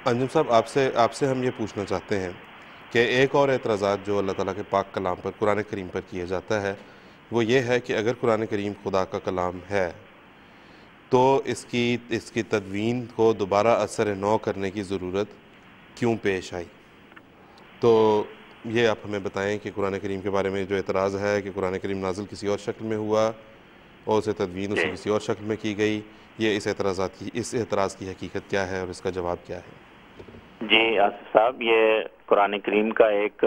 انجم صاحب، آپ سے ہم یہ پوچھنا چاہتے ہیں کہ ایک اور اعتراضات جو اللہ تعالیٰ کے پاک کلام پر، قرآن کریم پر کیا جاتا ہے، وہ یہ ہے کہ اگر قرآن کریم خدا کا کلام ہے تو اس کی تدوین کو دوبارہ اثر نو کرنے کی ضرورت کیوں پیش آئی؟ تو یہ آپ ہمیں بتائیں کہ قرآن کریم کے بارے میں جو اعتراض ہے کہ قرآن کریم نازل کسی اور شکل میں ہوا اور اسے تدوین جی کسی اور شکل میں کی گئی، یہ اس اعتراض کی حقیقت کیا ہے اور اس کا جواب کیا ہے؟ جی آصف صاحب، یہ قرآن کریم کا ایک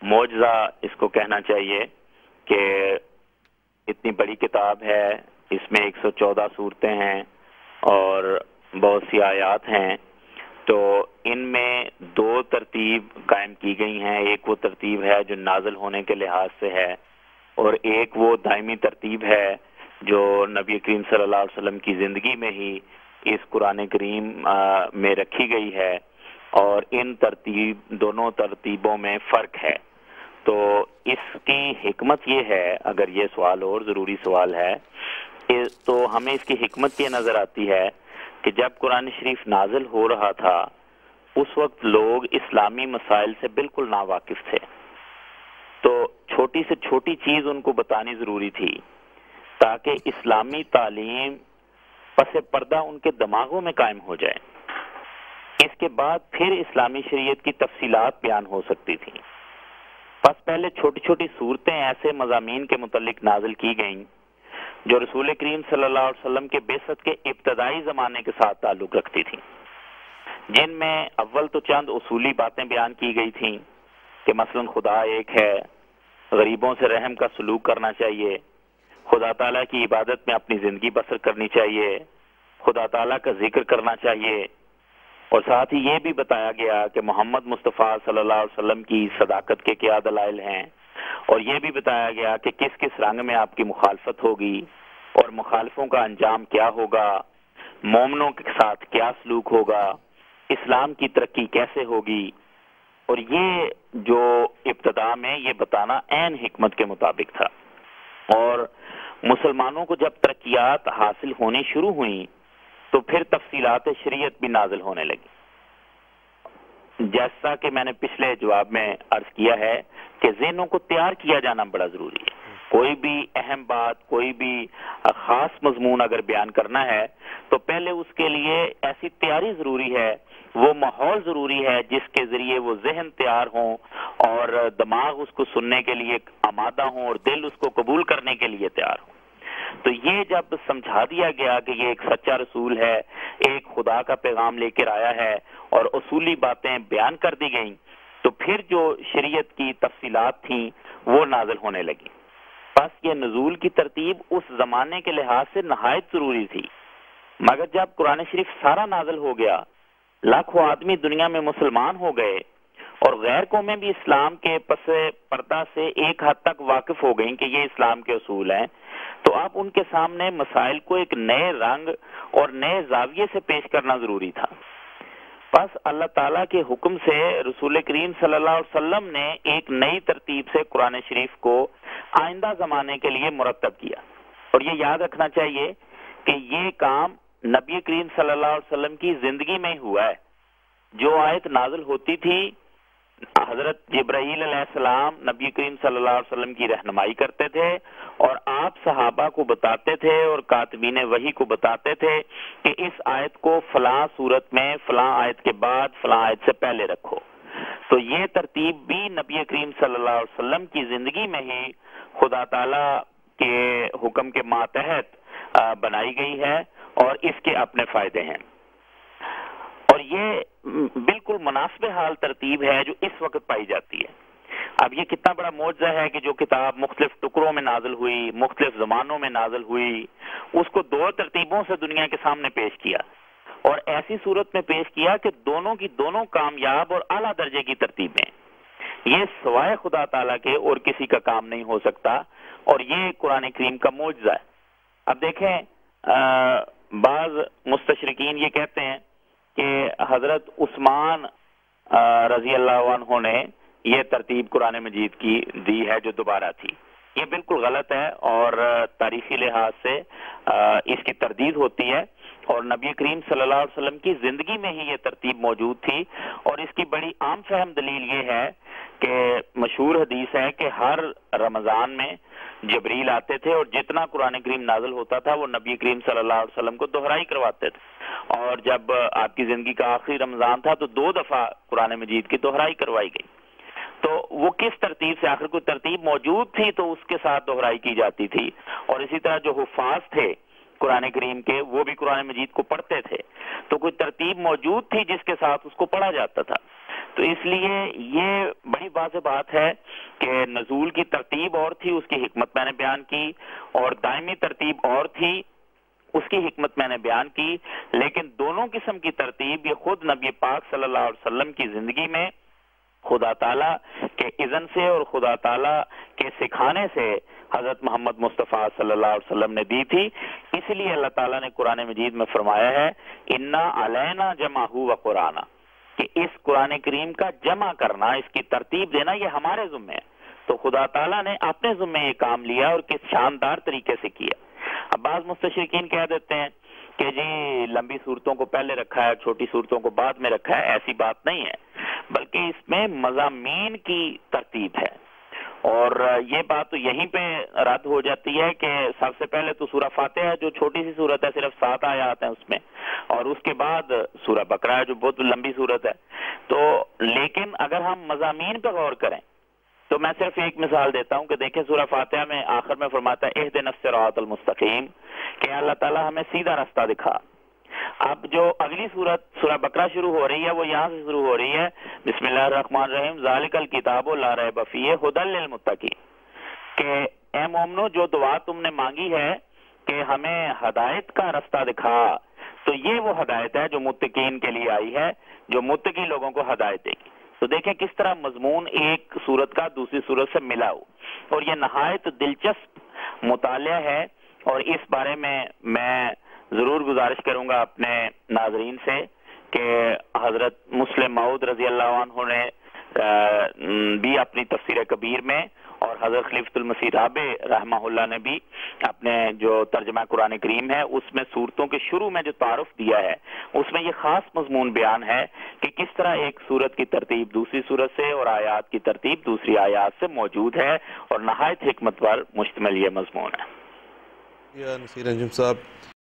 معجزہ اس کو کہنا چاہیے کہ اتنی بڑی کتاب ہے، اس میں 114 صورتیں ہیں اور بہت سی آیات ہیں، تو ان میں دو ترتیب قائم کی گئی ہیں۔ ایک وہ ترتیب ہے جو نازل ہونے کے لحاظ سے ہے، اور ایک وہ دائمی ترتیب ہے جو نبی کریم صلی اللہ علیہ وسلم کی زندگی میں ہی اس قرآن کریم میں رکھی گئی ہے، اور ان دونوں ترتیبوں میں فرق ہے۔ تو اس کی حکمت یہ ہے، اگر یہ سوال اور ضروری سوال ہے تو ہمیں اس کی حکمت یہ نظر آتی ہے کہ جب قرآن شریف نازل ہو رہا تھا اس وقت لوگ اسلامی مسائل سے بالکل ناواقف تھے، تو چھوٹی سے چھوٹی چیز ان کو بتانی ضروری تھی تاکہ اسلامی تعلیم پس پردہ ان کے دماغوں میں قائم ہو جائے۔ اس کے بعد پھر اسلامی شریعت کی تفصیلات بیان ہو سکتی تھیں۔ بس پہلے چھوٹی چھوٹی صورتیں ایسے مضامین کے متعلق نازل کی گئیں جو رسول کریم صلی اللہ علیہ وسلم کے بعثت کے ابتدائی زمانے کے ساتھ تعلق رکھتی تھیں، جن میں اول تو چند اصولی باتیں بیان کی گئی تھیں کہ مثلا خدا ایک ہے، غریبوں سے رحم کا سلوک کرنا چاہیے، خدا تعالیٰ کی عبادت میں اپنی زندگی بسر کرنی چاہیے، خدا تعالیٰ کا ذکر کرنا چاہیے، اور ساتھ ہی یہ بھی بتایا گیا کہ محمد مصطفیٰ صلی اللہ علیہ وسلم کی صداقت کے کیا دلائل ہیں، اور یہ بھی بتایا گیا کہ کس کس رنگ میں آپ کی مخالفت ہوگی اور مخالفوں کا انجام کیا ہوگا، مومنوں کے ساتھ کیا سلوک ہوگا، اسلام کی ترقی کیسے ہوگی۔ اور یہ جو ابتدا میں یہ بتانا عین حکمت کے مطابق تھا، اور مسلمانوں کو جب ترقیات حاصل ہونی شروع ہوئیں تو پھر تفصیلات شریعت بھی نازل ہونے لگی۔ جیسا کہ میں نے پچھلے جواب میں عرض کیا ہے کہ ذہنوں کو تیار کیا جانا بڑا ضروری ہے۔ کوئی بھی اہم بات، کوئی بھی خاص مضمون اگر بیان کرنا ہے تو پہلے اس کے لیے ایسی تیاری ضروری ہے، وہ ماحول ضروری ہے جس کے ذریعے وہ ذہن تیار ہوں اور دماغ اس کو سننے کے لیے آمادہ ہوں اور دل اس کو قبول کرنے کے لیے تیار ہوں۔ تو یہ جب سمجھا دیا گیا کہ یہ ایک سچا رسول ہے، ایک خدا کا پیغام لے کر آیا ہے اور اصولی باتیں بیان کر دی گئیں، تو پھر جو شریعت کی تفصیلات تھیں وہ نازل ہونے لگی۔ بس یہ نزول کی ترتیب اس زمانے کے لحاظ سے نہایت ضروری تھی، مگر جب قرآن شریف سارا نازل ہو گیا، لاکھوں آدمی دنیا میں مسلمان ہو گئے اور غیر قومیں بھی اسلام کے پس پردہ سے ایک حد تک واقف ہو گئیں کہ یہ اسلام کے اصول ہیں، تو اب ان کے سامنے مسائل کو ایک نئے رنگ اور نئے زاویے سے پیش کرنا ضروری تھا۔ بس اللہ تعالیٰ کے حکم سے رسول کریم صلی اللہ علیہ وسلم نے ایک نئی ترتیب سے قرآن شریف کو آئندہ زمانے کے لیے مرتب کیا، اور یہ یاد رکھنا چاہیے کہ یہ کام نبی کریم صلی اللہ علیہ وسلم کی زندگی میں ہی ہوا ہے۔ جو آیت نازل ہوتی تھی، حضرت جبرائیل علیہ السلام نبی کریم صلی اللہ علیہ وسلم کی رہنمائی کرتے تھے اور آپ صحابہ کو بتاتے تھے اور کاتبین وحی کو بتاتے تھے کہ اس آیت کو فلاں صورت میں فلاں آیت کے بعد فلاں آیت سے پہلے رکھو۔ تو یہ ترتیب بھی نبی کریم صلی اللہ علیہ وسلم کی زندگی میں ہی خدا تعالیٰ کے حکم کے ماتحت بنائی گئی ہے، اور اس کے اپنے فائدے ہیں، اور یہ بالکل مناسب حال ترتیب ہے جو اس وقت پائی جاتی ہے۔ اب یہ کتنا بڑا معجزہ ہے کہ جو کتاب مختلف ٹکڑوں میں نازل ہوئی، مختلف زمانوں میں نازل ہوئی، اس کو دو ترتیبوں سے دنیا کے سامنے پیش کیا، اور ایسی صورت میں پیش کیا کہ دونوں کی دونوں کامیاب اور اعلیٰ درجے کی ترتیبیں۔ یہ سوائے خدا تعالیٰ کے اور کسی کا کام نہیں ہو سکتا، اور یہ قرآن کریم کا معجزہ ہے۔ اب دیکھیں، بعض مستشرقین یہ کہتے ہیں کہ حضرت عثمان رضی اللہ عنہ نے یہ ترتیب قرآن مجید کی دی ہے جو دوبارہ تھی۔ یہ بالکل غلط ہے، اور تاریخی لحاظ سے اس کی تردید ہوتی ہے، اور نبی کریم صلی اللہ علیہ وسلم کی زندگی میں ہی یہ ترتیب موجود تھی. اور اس کی بڑی عام فہم دلیل یہ ہے کہ مشہور حدیث ہے کہ ہر رمضان میں جبریل آتے تھے اور جتنا قرآن کریم نازل ہوتا تھا وہ نبی کریم صلی اللہ علیہ وسلم کو دہرائی کرواتے تھے. اور جب آپ کی زندگی کا آخری رمضان تھا تو 2 دفعہ قرآن مجید کی دہرائی کروائی گئی. تو وہ کس ترتیب سے، آخر کوئی ترتیب موجود تھی تو اس کے ساتھ دہرائی کی جاتی تھی. اور اسی طرح جو حفاظ تھے قرآن کریم کے وہ بھی قرآن مجید کو پڑھتے تھے، تو کوئی ترتیب موجود تھی جس کے ساتھ اس کو پڑھا جاتا تھا. تو اس لیے یہ بڑی واضح بات ہے کہ نزول کی ترتیب اور تھی، اس کی حکمت میں نے بیان کی، اور دائمی ترتیب اور تھی، اس کی حکمت میں نے بیان کی. لیکن دونوں قسم کی ترتیب یہ خود نبی پاک صلی اللہ علیہ وسلم کی زندگی میں خدا تعالیٰ کے اذن سے اور خدا تعالیٰ کے سکھانے سے حضرت محمد مصطفیٰ صلی اللہ علیہ وسلم نے دی تھی. اس لیے اللہ تعالیٰ نے قرآن مجید میں فرمایا ہے انا علینا جمعہ و قرآن، کہ اس قرآن کریم کا جمع کرنا، اس کی ترتیب دینا یہ ہمارے ذمہ ہے. تو خدا تعالیٰ نے اپنے ذمہ یہ کام لیا اور کس شاندار طریقے سے کیا. اب بعض مستشرقین کہہ دیتے ہیں کہ جی لمبی صورتوں کو پہلے رکھا ہے، چھوٹی صورتوں کو بعد میں رکھا ہے. ایسی بات نہیں ہے، بلکہ اس میں مضامین کی ترتیب ہے. اور یہ بات تو یہیں پہ رد ہو جاتی ہے کہ سب سے پہلے تو سورہ فاتحہ جو چھوٹی سی صورت ہے، صرف 7 آیات ہیں اس میں، اور اس کے بعد سورہ بقرہ ہے جو بہت لمبی صورت ہے. تو لیکن اگر ہم مضامین پہ غور کریں تو میں صرف ایک مثال دیتا ہوں کہ دیکھیں سورہ فاتحہ میں آخر میں فرماتا ہے اہدنا الصراط المستقیم، کہ اللہ تعالیٰ ہمیں سیدھا راستہ دکھا. اب جو اگلی صورت سورہ بقرہ شروع ہو رہی ہے وہ یہاں سے شروع ہو رہی ہے بسم اللہ الرحمن الرحیم ذالک الکتاب لا ریب فیہ ھدی للمتقین، کہ اے مومنو جو دعا تم نے مانگی ہے کہ ہمیں ہدایت کا رستہ دکھا، تو یہ وہ ہدایت ہے جو متقین کے لیے آئی ہے، جو متقی لوگوں کو ہدایت دے گی. تو دیکھیں کس طرح مضمون ایک صورت کا دوسری صورت سے ملا ہو، اور یہ نہایت دلچسپ مطالعہ ہے. اور اس بارے میں ضرور گزارش کروں گا اپنے ناظرین سے کہ حضرت مسلم موعود رضی اللہ عنہ نے بھی اپنی تفسیر کبیر میں، اور حضرت خلیفۃ المسیح رابع رحمہ اللہ نے بھی اپنے جو ترجمہ قرآن کریم ہے اس میں صورتوں کے شروع میں جو تعارف دیا ہے اس میں یہ خاص مضمون بیان ہے کہ کس طرح ایک صورت کی ترتیب دوسری صورت سے اور آیات کی ترتیب دوسری آیات سے موجود ہے، اور نہایت حکمت پر مشتمل یہ مضمون ہے. نصیر انجم صاحب